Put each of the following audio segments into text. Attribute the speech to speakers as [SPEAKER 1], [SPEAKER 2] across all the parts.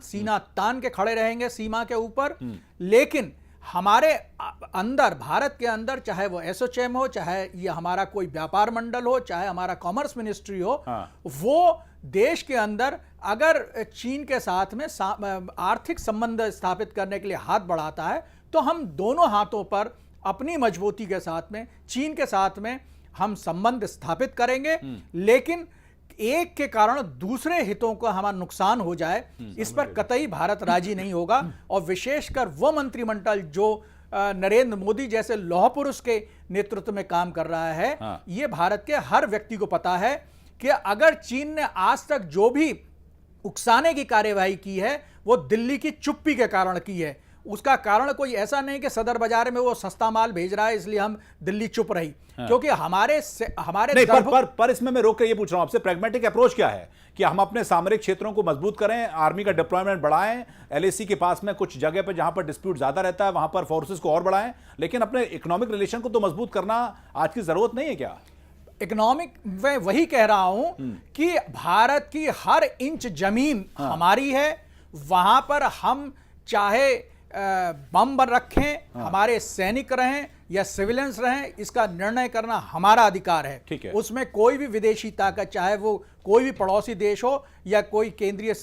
[SPEAKER 1] सीना तान के खड़े रहेंगे सीमा के ऊपर। लेकिन हमारे अंदर, भारत के अंदर, चाहे वो एसोचैम हो, चाहे ये हमारा कोई व्यापार मंडल हो, चाहे हमारा कॉमर्स मिनिस्ट्री हो, वो देश के अंदर अगर चीन के साथ में आर्थिक संबंध स्थापित करने के लिए हाथ बढ़ाता है तो हम दोनों हाथों पर अपनी मजबूती के साथ में चीन के साथ में हम संबंध स्थापित करेंगे। लेकिन एक के कारण दूसरे हितों का हमारा नुकसान हो जाए, इस पर कतई भारत राजी नहीं होगा। और विशेषकर वो मंत्रिमंडल जो नरेंद्र मोदी जैसे लौह पुरुष के नेतृत्व में काम कर रहा है, ये भारत के हर व्यक्ति को पता है कि अगर चीन ने आज तक जो भी उकसाने की कार्यवाही की है वो दिल्ली की चुप्पी के कारण की है। उसका कारण कोई ऐसा नहीं कि सदर बाजार में वो सस्ता माल भेज रहा है इसलिए हम दिल्ली चुप रही, क्योंकि हमारे
[SPEAKER 2] नहीं, पर इसमें मैं रोक कर ये पूछ रहा हूं आपसे, प्रैग्मेटिक अप्रोच क्या है कि हम अपने सामरिक क्षेत्रों को मजबूत करें, आर्मी का डिप्लॉयमेंट बढ़ाएं, एलएसी के पास में कुछ जगह पर जहां पर डिस्प्यूट ज्यादा रहता है वहां पर फोर्सेस को और बढ़ाएं, लेकिन अपने इकोनॉमिक रिलेशन को तो मजबूत करना आज की जरूरत नहीं है क्या?
[SPEAKER 1] इकोनॉमिक, मैं वही कह रहा हूं कि भारत की हर इंच जमीन हमारी है, वहां पर हम चाहे बम रखें, हमारे सैनिक रहें या सिविलियंस रहें, इसका निर्णय करना हमारा अधिकार है।
[SPEAKER 2] ठीक है।
[SPEAKER 1] उसमें कोई भी विदेशी ताकत, चाहे वो कोई भी पड़ोसी देश हो या कोई केंद्रीय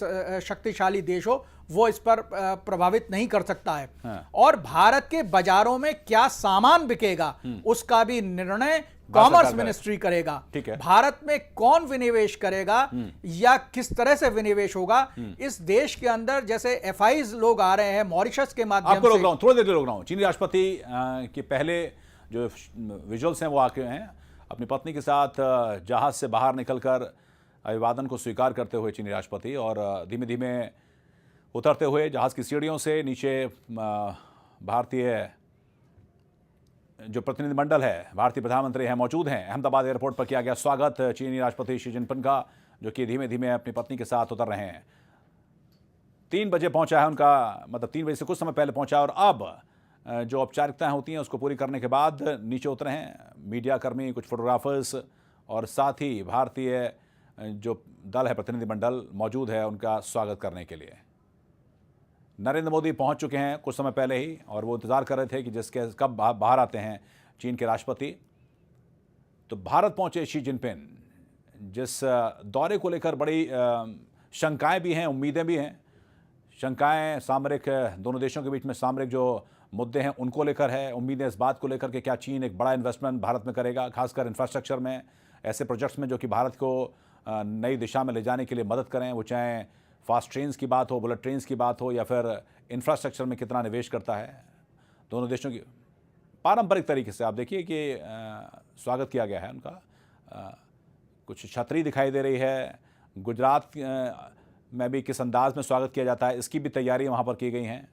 [SPEAKER 1] शक्तिशाली देश हो, वो इस पर प्रभावित नहीं कर सकता है। और भारत के बाजारों में क्या सामान बिकेगा उसका भी निर्णय कॉमर्स मिनिस्ट्री करेगा।
[SPEAKER 2] ठीक है।
[SPEAKER 1] भारत में कौन विनिवेश करेगा या किस तरह से विनिवेश होगा, इस देश के अंदर जैसे एफआईज लोग आ रहे हैं मॉरिशस के माध्यम
[SPEAKER 2] आपको रोक रहा हूं, थोड़ी देर रोक रहा हूं। चीनी राष्ट्रपति के पहले जो विजुअल्स हैं वो आके हैं अपनी पत्नी के साथ जहाज से बाहर निकलकर अभिवादन को स्वीकार करते हुए चीनी राष्ट्रपति, और धीमे धीमे उतरते हुए जहाज की सीढ़ियों से नीचे भारतीय जो प्रतिनिधिमंडल है, भारतीय प्रधानमंत्री हैं, मौजूद हैं। अहमदाबाद एयरपोर्ट पर किया गया स्वागत चीनी राष्ट्रपति शी जिनपिंग का, जो कि धीमे धीमे अपनी पत्नी के साथ उतर रहे हैं। 3 बजे पहुंचा है उनका, मतलब 3 बजे से कुछ समय पहले पहुंचा, और अब जो औपचारिकताएं होती हैं उसको पूरी करने के बाद नीचे उतरे हैं मीडिया कर्मी, कुछ फोटोग्राफर्स, और साथ ही भारतीय जो दल है, प्रतिनिधिमंडल मौजूद है उनका स्वागत करने के लिए। नरेंद्र मोदी पहुंच चुके हैं कुछ समय पहले ही, और वो इंतजार कर रहे थे कि जिसके कब बाहर आते हैं चीन के राष्ट्रपति। तो भारत पहुंचे शी जिनपिंग, जिस दौरे को लेकर बड़ी शंकाएं भी हैं, उम्मीदें भी हैं। शंकाएं सामरिक, दोनों देशों के बीच में सामरिक जो मुद्दे हैं उनको लेकर है, उम्मीदें इस बात को लेकर कि क्या चीन एक बड़ा इन्वेस्टमेंट भारत में करेगा, खासकर इंफ्रास्ट्रक्चर में, ऐसे प्रोजेक्ट्स में जो कि भारत को नई दिशा में ले जाने के लिए मदद करें, वो चाहे फास्ट ट्रेन्स की बात हो, बुलेट ट्रेन्स की बात हो, या फिर इंफ्रास्ट्रक्चर में कितना निवेश करता है। दोनों देशों की पारंपरिक तरीके से आप देखिए कि स्वागत किया गया है उनका। कुछ छतरी दिखाई दे रही है। गुजरात में भी किस अंदाज में स्वागत किया जाता है, इसकी भी तैयारी वहाँ पर की गई हैं।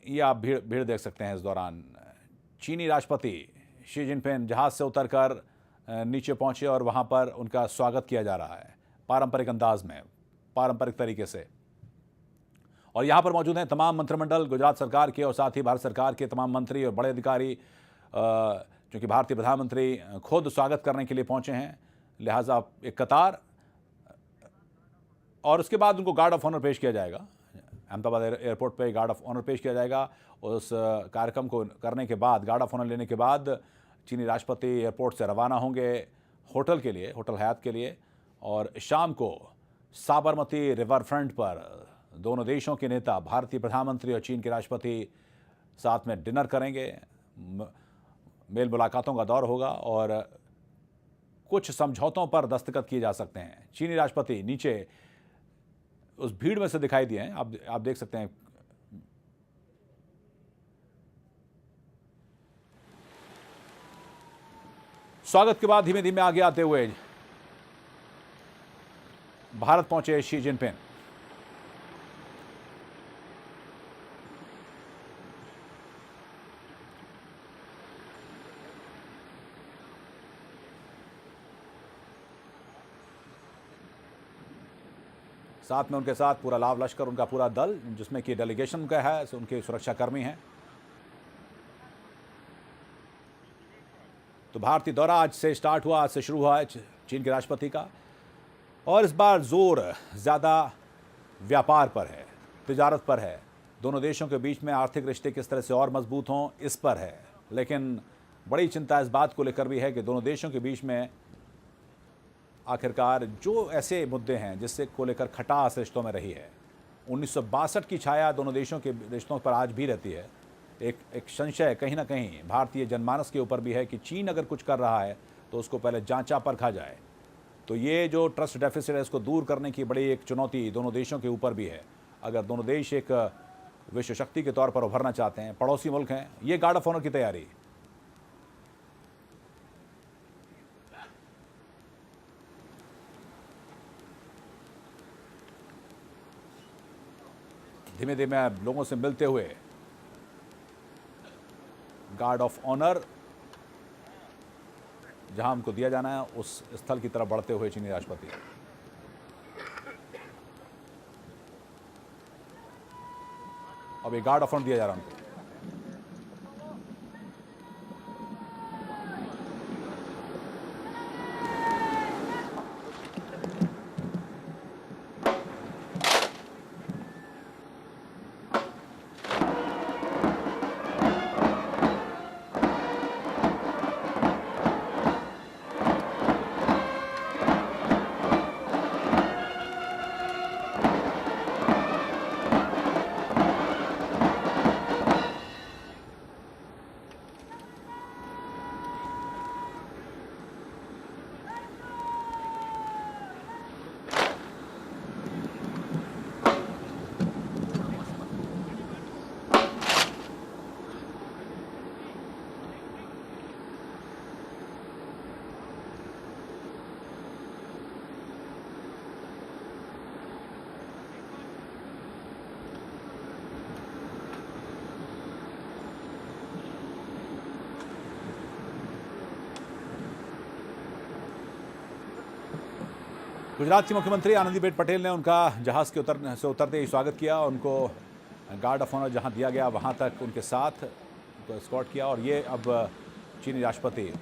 [SPEAKER 2] ये आप भीड़ देख सकते हैं। इस दौरान चीनी राष्ट्रपति शी जिनपिंग जहाज से उतरकर नीचे पहुंचे और वहां पर उनका स्वागत किया जा रहा है पारंपरिक अंदाज में, पारंपरिक तरीके से। और यहां पर मौजूद हैं तमाम मंत्रिमंडल गुजरात सरकार के, और साथ ही भारत सरकार के तमाम मंत्री और बड़े अधिकारी, क्योंकि भारतीय प्रधानमंत्री खुद स्वागत करने के लिए पहुंचे हैं, लिहाजा एक कतार। और उसके बाद उनको गार्ड ऑफ ऑनर पेश किया जाएगा। अहमदाबाद एयरपोर्ट पे गार्ड ऑफ ऑनर पेश किया जाएगा। उस कार्यक्रम को करने के बाद, गार्ड ऑफ ऑनर लेने के बाद, चीनी राष्ट्रपति एयरपोर्ट से रवाना होंगे होटल के लिए, होटल हयात के लिए, और शाम को साबरमती रिवर फ्रंट पर दोनों देशों के नेता, भारतीय प्रधानमंत्री और चीन के राष्ट्रपति साथ में डिनर करेंगे। मेल मुलाकातों का दौर होगा और कुछ समझौतों पर दस्तखत किए जा सकते हैं। चीनी राष्ट्रपति नीचे उस भीड़ में से दिखाई दिए हैं, आप देख सकते हैं। स्वागत के बाद धीमे धीमे आगे आते हुए भारत पहुंचे शी जिनपिंग। साथ में उनके साथ पूरा लाव लश्कर, उनका पूरा दल, जिसमें कि डेलीगेशन का है, उनके सुरक्षाकर्मी हैं। तो भारतीय दौरा आज से स्टार्ट हुआ, आज से शुरू हुआ है चीन के राष्ट्रपति का। और इस बार जोर ज़्यादा व्यापार पर है, तिजारत पर है। दोनों देशों के बीच में आर्थिक रिश्ते किस तरह से और मजबूत हों, इस पर है। लेकिन बड़ी चिंता इस बात को लेकर भी है कि दोनों देशों के बीच में आखिरकार जो ऐसे मुद्दे हैं जिससे को लेकर खटास रिश्तों में रही है, 1962 की छाया दोनों देशों के रिश्तों पर आज भी रहती है। एक संशय कहीं ना कहीं भारतीय जनमानस के ऊपर भी है कि चीन अगर कुछ कर रहा है तो उसको पहले जांचा परखा जाए। तो ये जो ट्रस्ट डेफिसिट है, इसको दूर करने की बड़ी एक चुनौती दोनों देशों के ऊपर भी है। अगर दोनों देश एक विश्व शक्ति के तौर पर उभरना चाहते हैं, पड़ोसी मुल्क हैं, ये गार्ड ऑफ ऑनर की तैयारी। धीमे धीमे लोगों से मिलते हुए गार्ड ऑफ ऑनर जहां हमको दिया जाना है उस स्थल की तरफ बढ़ते हुए चीनी राष्ट्रपति। अब ये गार्ड ऑफ ऑनर दिया जा रहा है उनको। गुजरात की मुख्यमंत्री आनंदीबेन पटेल ने उनका जहाज के उतरते ही स्वागत किया। उनको गार्ड ऑफ ऑनर जहां दिया गया वहां तक उनके साथ उनको एस्कॉर्ट किया। और ये अब चीनी राष्ट्रपति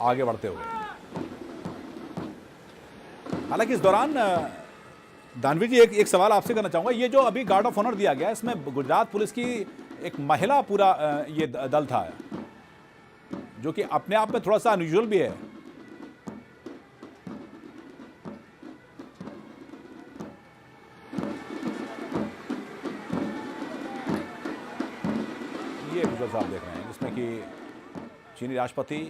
[SPEAKER 2] आगे बढ़ते हुए, हालांकि इस दौरान दानवी जी एक सवाल आपसे करना चाहूंगा। ये जो अभी गार्ड ऑफ ऑनर दिया गया, इसमें गुजरात पुलिस की एक महिला पूरा ये दल था, जो कि अपने आप में थोड़ा सा अनयूजुअल भी है। ये विजुअल्स आप देख रहे हैं जिसमें कि चीनी राष्ट्रपति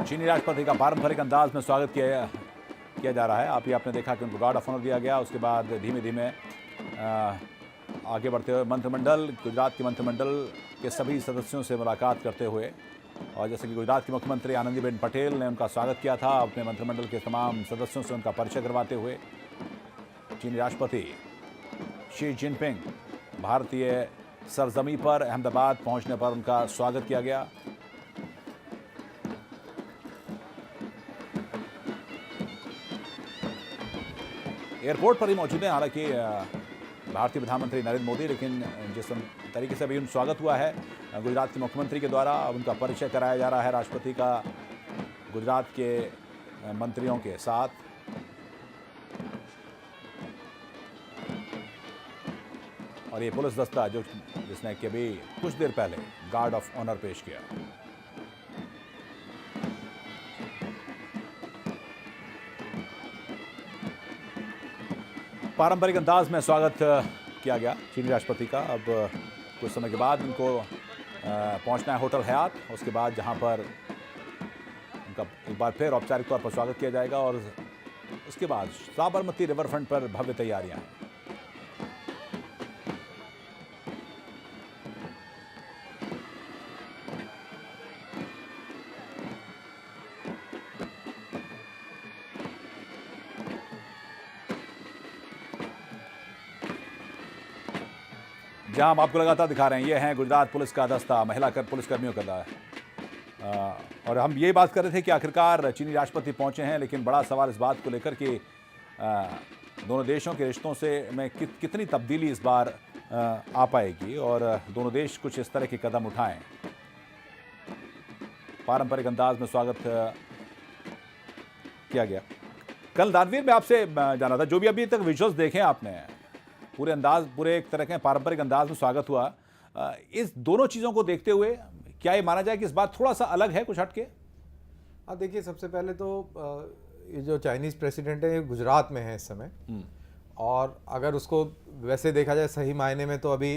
[SPEAKER 2] चीनी राष्ट्रपति का पारंपरिक अंदाज में स्वागत किया जा रहा है। आपने देखा कि उनको गार्ड ऑफ ऑनर दिया गया। उसके बाद धीमे धीमे आगे बढ़ते हुए मंत्रिमंडल, गुजरात के मंत्रिमंडल के सभी सदस्यों से मुलाकात करते हुए, और जैसे कि गुजरात की मुख्यमंत्री आनंदीबेन पटेल ने उनका स्वागत किया था, अपने मंत्रिमंडल के तमाम सदस्यों से उनका परिचय करवाते हुए चीनी राष्ट्रपति शी जिनपिंग भारतीय सरजमी पर अहमदाबाद पहुंचने पर उनका स्वागत किया गया। एयरपोर्ट पर ही मौजूद हैं। हालांकि भारतीय प्रधानमंत्री नरेंद्र मोदी, लेकिन जिस तरीके से अभी उनका स्वागत हुआ है गुजरात के मुख्यमंत्री के द्वारा, अब उनका परिचय कराया जा रहा है राष्ट्रपति का गुजरात के मंत्रियों के साथ। और ये पुलिस दस्ता जिसने कि अभी कुछ देर पहले गार्ड ऑफ ऑनर पेश किया। पारंपरिक अंदाज में स्वागत किया गया चीनी राष्ट्रपति का। अब कुछ समय के बाद उनको पहुंचना है होटल हयात, उसके बाद जहां पर उनका एक बार फिर औपचारिक तौर पर स्वागत किया जाएगा और उसके बाद साबरमती रिवर फ्रंट पर भव्य तैयारियां हैं। जहां हम आपको लगातार दिखा रहे हैं, ये हैं गुजरात पुलिस का दस्ता, महिला पुलिसकर्मियों का। और हम ये बात कर रहे थे कि आखिरकार चीनी राष्ट्रपति पहुंचे हैं, लेकिन बड़ा सवाल इस बात को लेकर कि दोनों देशों के रिश्तों में कितनी तब्दीली इस बार आ पाएगी और दोनों देश कुछ इस तरह के कदम उठाएं। पारंपरिक अंदाज में स्वागत किया गया। कल दानवीर में आपसे जाना था, जो भी अभी तक विजुअल्स देखे आपने, पूरे एक तरह के पारंपरिक अंदाज में स्वागत हुआ। इस दोनों चीज़ों को देखते हुए क्या ये माना जाए कि इस बार थोड़ा सा अलग है, कुछ हटके?
[SPEAKER 3] हाँ, देखिए, सबसे पहले तो ये जो चाइनीज़ प्रेसिडेंट है ये गुजरात में है इस समय, और अगर उसको वैसे देखा जाए सही मायने में तो अभी